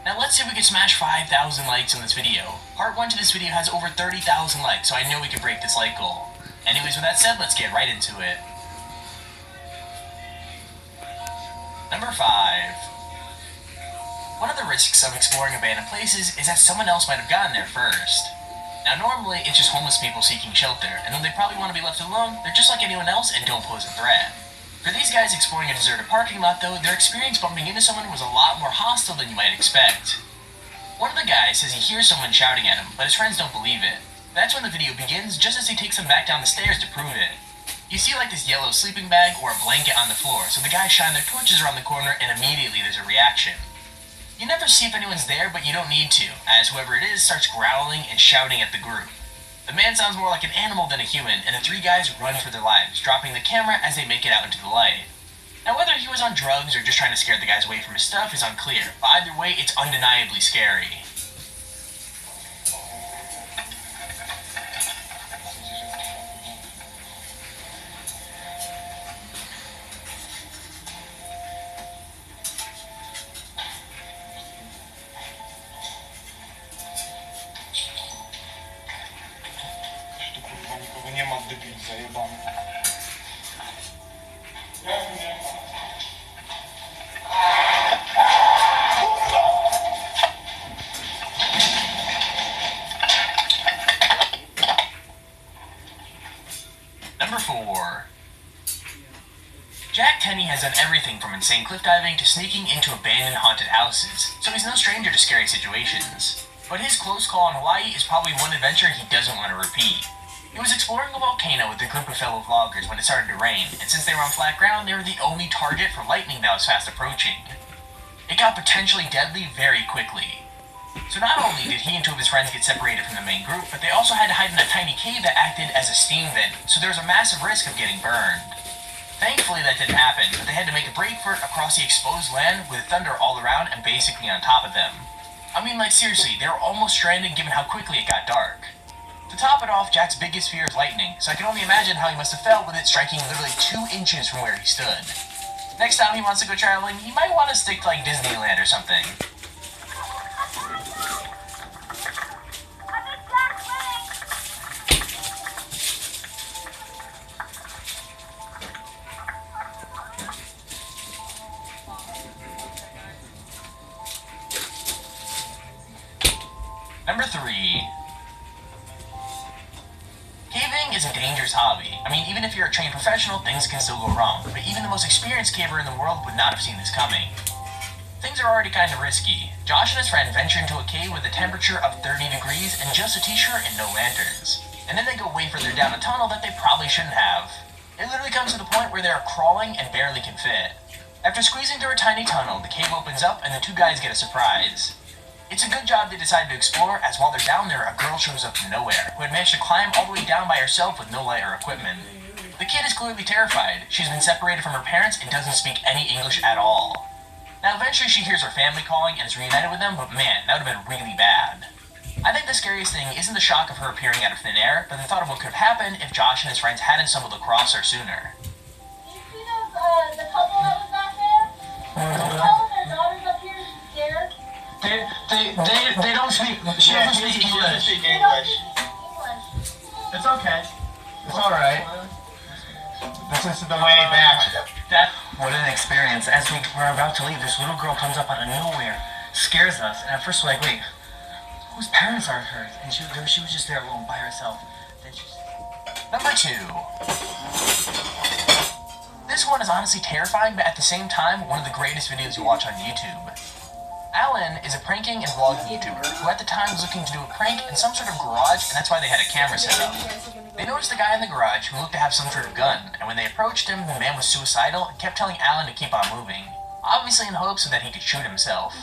Now let's see if we can smash 5,000 likes on this video. Part 1 to this video has over 30,000 likes, so I know we can break this like goal. Anyways, with that said, let's get right into it. Number 5. One of the risks of exploring abandoned places is that someone else might have gotten there first. Now normally, it's just homeless people seeking shelter, and though they probably want to be left alone, they're just like anyone else and don't pose a threat. For these guys exploring a deserted parking lot though, their experience bumping into someone was a lot more hostile than you might expect. One of the guys says he hears someone shouting at him, but his friends don't believe it. That's when the video begins, just as he takes them back down the stairs to prove it. You see like this yellow sleeping bag or a blanket on the floor, so the guys shine their torches around the corner and immediately there's a reaction. You never see if anyone's there, but you don't need to, as whoever it is starts growling and shouting at the group. The man sounds more like an animal than a human, and the three guys run for their lives, dropping the camera as they make it out into the light. Now whether he was on drugs or just trying to scare the guys away from his stuff is unclear, but either way, it's undeniably scary. Nie ma debil zajebany. Number 4. Jack Tenney has done everything from insane cliff diving to sneaking into abandoned haunted houses, so he's no stranger to scary situations. But his close call in Hawaii is probably one adventure he doesn't want to repeat. He was exploring a volcano with a group of fellow vloggers when it started to rain, and since they were on flat ground, they were the only target for lightning that was fast approaching. It got potentially deadly very quickly. So not only did he and two of his friends get separated from the main group, but they also had to hide in a tiny cave that acted as a steam vent, so there was a massive risk of getting burned. Thankfully that didn't happen, but they had to make a break for it across the exposed land with thunder all around and basically on top of them. I mean, like seriously, they were almost stranded given how quickly it got dark. To top it off, Jack's biggest fear is lightning, so I can only imagine how he must have felt with it striking literally 2 inches from where he stood. Next time he wants to go traveling, he might want to stick to like Disneyland or something. Number 3. Caving is a dangerous hobby. I mean, even if you're a trained professional, things can still go wrong, but even the most experienced caver in the world would not have seen this coming. Things are already kind of risky. Josh and his friend venture into a cave with a temperature of 30 degrees and just a t-shirt and no lanterns. And then they go way further down a tunnel that they probably shouldn't have. It literally comes to the point where they are crawling and barely can fit. After squeezing through a tiny tunnel, the cave opens up and the two guys get a surprise. It's a good job they decided to explore, as while they're down there, a girl shows up from nowhere, who had managed to climb all the way down by herself with no light or equipment. The kid is clearly terrified. She's been separated from her parents and doesn't speak any English at all. Now eventually she hears her family calling and is reunited with them, but man, that would have been really bad. I think the scariest thing isn't the shock of her appearing out of thin air, but the thought of what could have happened if Josh and his friends hadn't stumbled across her sooner. You see the couple that was back there? The couple and their daughters up here scared? They don't speak. She doesn't speak English. They don't speak English. It's okay. It's all right. This is the way back. What an experience. As we were about to leave, this little girl comes up out of nowhere, scares us, and at first we're like, wait, whose parents are hers? And she was just there alone by herself. Then she... Number 2. This one is honestly terrifying, but at the same time, one of the greatest videos you watch on YouTube. Alan is a pranking and vlogging YouTuber who at the time was looking to do a prank in some sort of garage, and that's why they had a camera set up. They noticed a guy in the garage who looked to have some sort of gun, and when they approached him, the man was suicidal and kept telling Alan to keep on moving, obviously in hopes that he could shoot himself.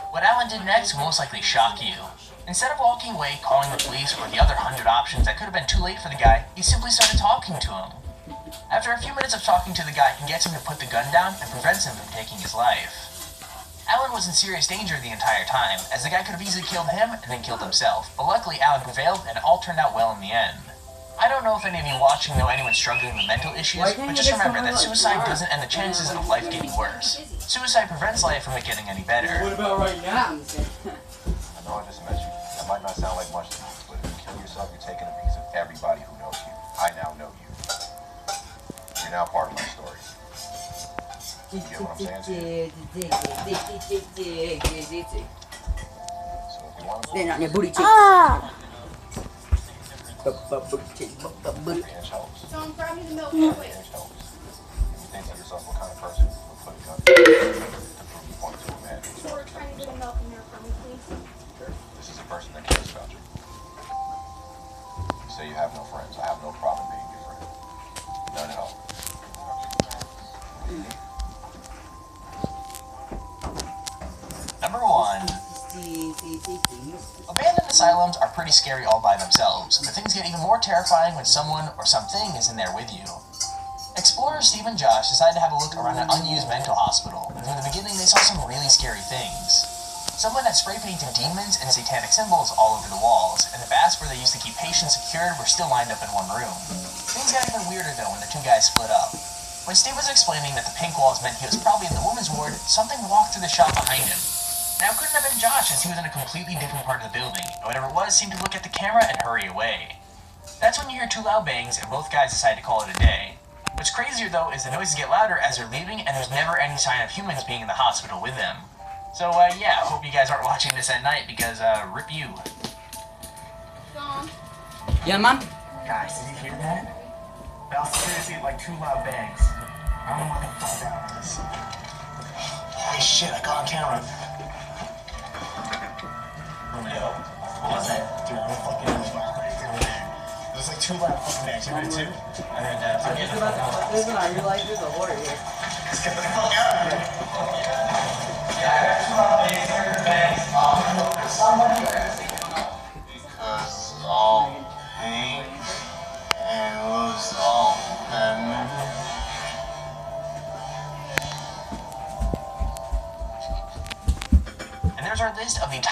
What Alan did next will most likely shock you. Instead of walking away, calling the police, or the other 100 options that could have been too late for the guy, he simply started talking to him. After a few minutes of talking to the guy, he gets him to put the gun down and prevents him from taking his life. Alan was in serious danger the entire time, as the guy could have easily killed him and then killed himself, but luckily Alan prevailed and it all turned out well in the end. I don't know if any of you watching know anyone struggling with mental issues, but just remember that suicide doesn't end the chances of life getting worse. Suicide prevents life from it getting any better. What about right now? I know I just met you. That might not sound like much to you, but if you kill yourself, you're taking a piece of everybody who knows you. I now know you. You're now part of my story. You get what I'm saying to you? So if you want to Stand on your booty cheeks. Booty. pinch helps. Don't grab me the milk real quick. Pinch helps. You think to yourself what kind of person would put a gun to prove you point to a man who's George, trying to get a milk in there for me, please. This is a person that cares about you. You say you have no friends. I have no problem being your friend. None at all. Number 1. Abandoned asylums are pretty scary all by themselves, but things get even more terrifying when someone or something is in there with you. Explorers Steve and Josh decided to have a look around an unused mental hospital, and from the beginning they saw some really scary things. Someone had spray painted demons and satanic symbols all over the walls, and the vats where they used to keep patients secured were still lined up in one room. Things got even weirder though when the two guys split up. When Steve was explaining that the pink walls meant he was probably in the woman's ward, something walked through the shop behind him. Now, it couldn't have been Josh, as he was in a completely different part of the building, and whatever it was seemed to look at the camera and hurry away. That's when you hear 2 loud bangs, and both guys decide to call it a day. What's crazier, though, is the noises get louder as they're leaving, and there's never any sign of humans being in the hospital with them. So, yeah, hope you guys aren't watching this at night, because, rip you. Gone. Yeah, man. Guys, did you hear that? That was seriously like 2 loud bangs. I don't know what the fuck that was. Holy shit, I got on camera. Yo, what was that? Dude, no fucking it was like 2 loud fucking bangs. You heard it too? I heard that. I just about to listen, I realize there's a water here. Let's get the fuck out of here. Yeah, I got 2 loud bangs. I heard bangs. There's someone here. Because all pain and lose all memory. And there's our list of the entire